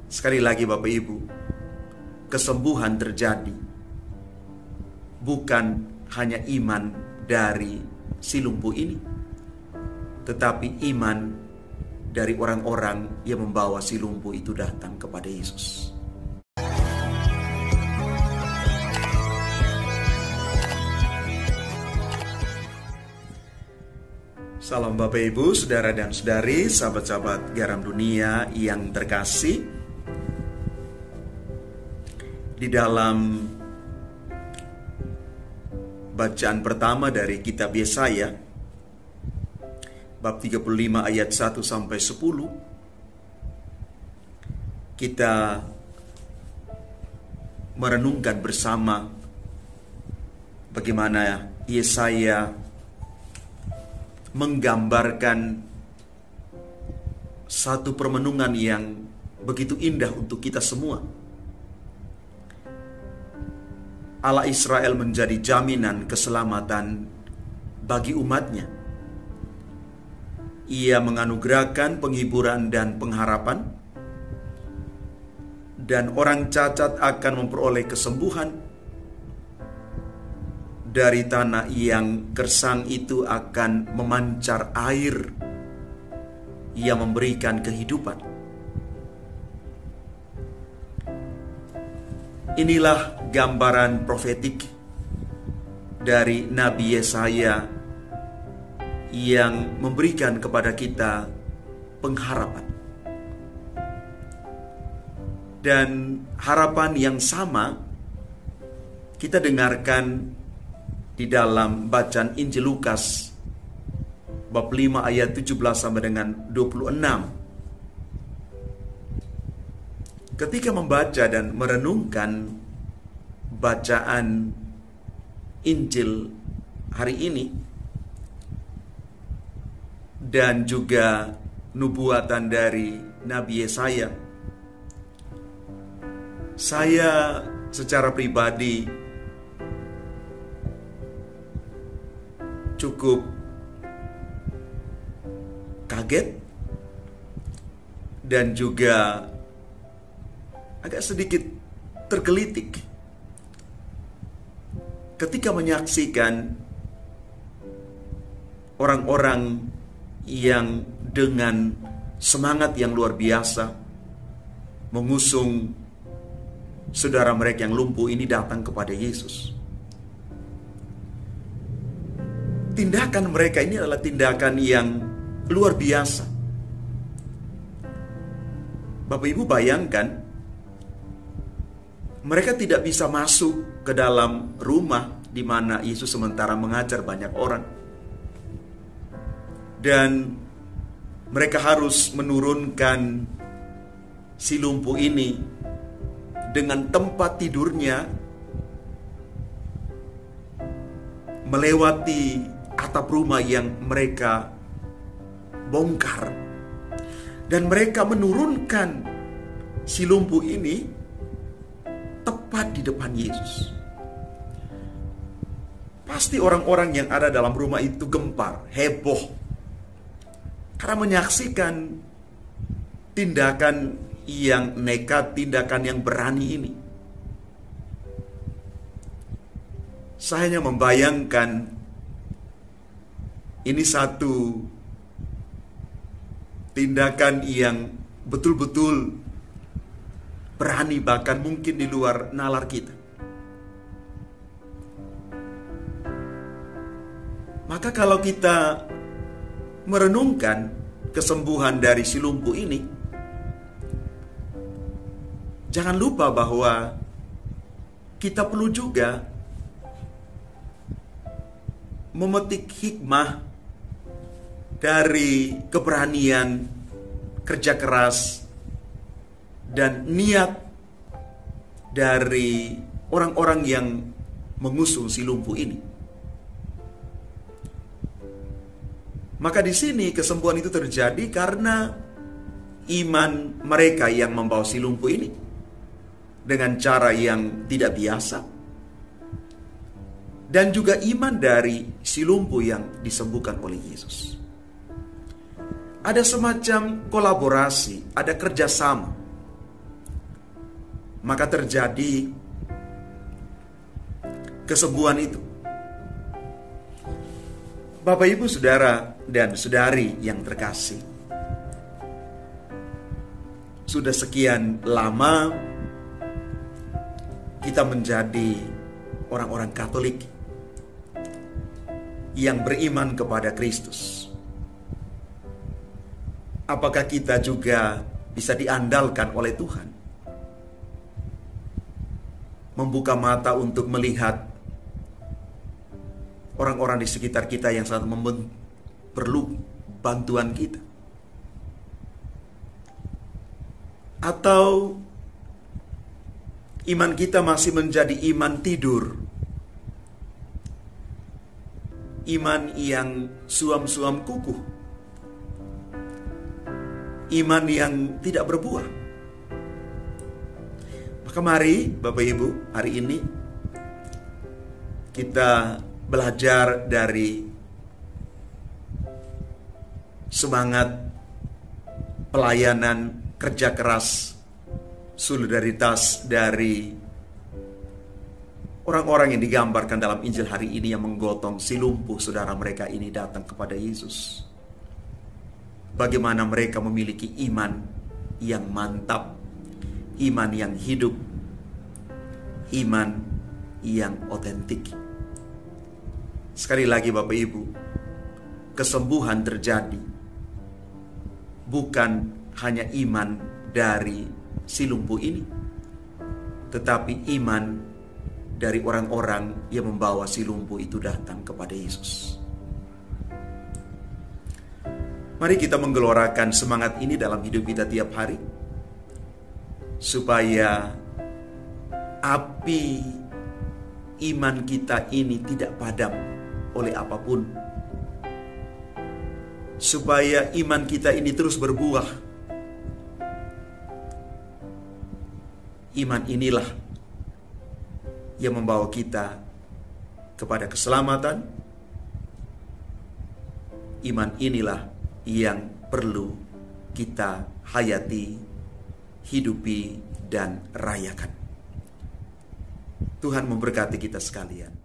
Sekali lagi Bapak Ibu, kesembuhan terjadi bukan hanya iman dari si lumpuh ini, tetapi iman dari orang-orang yang membawa si lumpuh itu datang kepada Yesus. Salam Bapak Ibu, saudara dan saudari, sahabat-sahabat Garam Dunia yang terkasih. Di dalam bacaan pertama dari kitab Yesaya, bab 35 ayat 1 sampai 10, kita merenungkan bersama bagaimana Yesaya menggambarkan satu permenungan yang begitu indah untuk kita semua. Allah Israel menjadi jaminan keselamatan bagi umatnya. Ia menganugerahkan penghiburan dan pengharapan, dan orang cacat akan memperoleh kesembuhan. Dari tanah yang gersang itu akan memancar air yang memberikan kehidupan. Inilah gambaran profetik dari Nabi Yesaya yang memberikan kepada kita pengharapan. Dan harapan yang sama kita dengarkan di dalam bacaan Injil Lukas bab 5 ayat 17 sampai dengan 26. Ketika membaca dan merenungkan bacaan Injil hari ini dan juga nubuatan dari Nabi Yesaya, saya secara pribadi cukup kaget dan juga agak sedikit tergelitik ketika menyaksikan orang-orang yang dengan semangat yang luar biasa mengusung saudara mereka yang lumpuh ini datang kepada Yesus. Tindakan mereka ini adalah tindakan yang luar biasa. Bapak Ibu bayangkan, mereka tidak bisa masuk ke dalam rumah di mana Yesus sementara mengajar banyak orang. Dan mereka harus menurunkan si lumpuh ini dengan tempat tidurnya, melewati atap rumah yang mereka bongkar, dan mereka menurunkan si lumpuh ini tepat di depan Yesus. Pasti orang-orang yang ada dalam rumah itu gempar, heboh, karena menyaksikan tindakan yang nekat, tindakan yang berani ini. Saya hanya membayangkan ini satu tindakan yang betul-betul berani, bahkan mungkin di luar nalar kita. Maka kalau kita merenungkan kesembuhan dari si lumpuh ini, jangan lupa bahwa kita perlu juga memetik hikmah dari keberanian, kerja keras, dan niat dari orang-orang yang mengusung si lumpuh ini. Maka di sini kesembuhan itu terjadi karena iman mereka yang membawa si lumpuh ini dengan cara yang tidak biasa, dan juga iman dari si lumpuh yang disembuhkan oleh Yesus. Ada semacam kolaborasi, ada kerjasama maka terjadi kesembuhan itu. Bapak, Ibu, Saudara, dan Saudari yang terkasih, sudah sekian lama kita menjadi orang-orang Katolik yang beriman kepada Kristus. Apakah kita juga bisa diandalkan oleh Tuhan? Membuka mata untuk melihat orang-orang di sekitar kita yang sangat perlu bantuan kita. Atau iman kita masih menjadi iman tidur, iman yang suam-suam kukuh, iman yang tidak berbuah. Maka mari Bapak Ibu, hari ini kita belajar dari semangat pelayanan, kerja keras, solidaritas dari orang-orang yang digambarkan dalam Injil hari ini yang menggotong si lumpuh saudara mereka ini datang kepada Yesus. Bagaimana mereka memiliki iman yang mantap, iman yang hidup, iman yang otentik. Sekali lagi Bapak Ibu, kesembuhan terjadi bukan hanya iman dari si lumpuh ini, tetapi iman dari orang-orang yang membawa si lumpuh itu datang kepada Yesus. Mari kita menggelorakan semangat ini dalam hidup kita tiap hari, supaya api iman kita ini tidak padam oleh apapun, supaya iman kita ini terus berbuah. Iman inilah yang membawa kita kepada keselamatan. Iman inilah yang perlu kita hayati, hidupi, dan rayakan. Tuhan memberkati kita sekalian.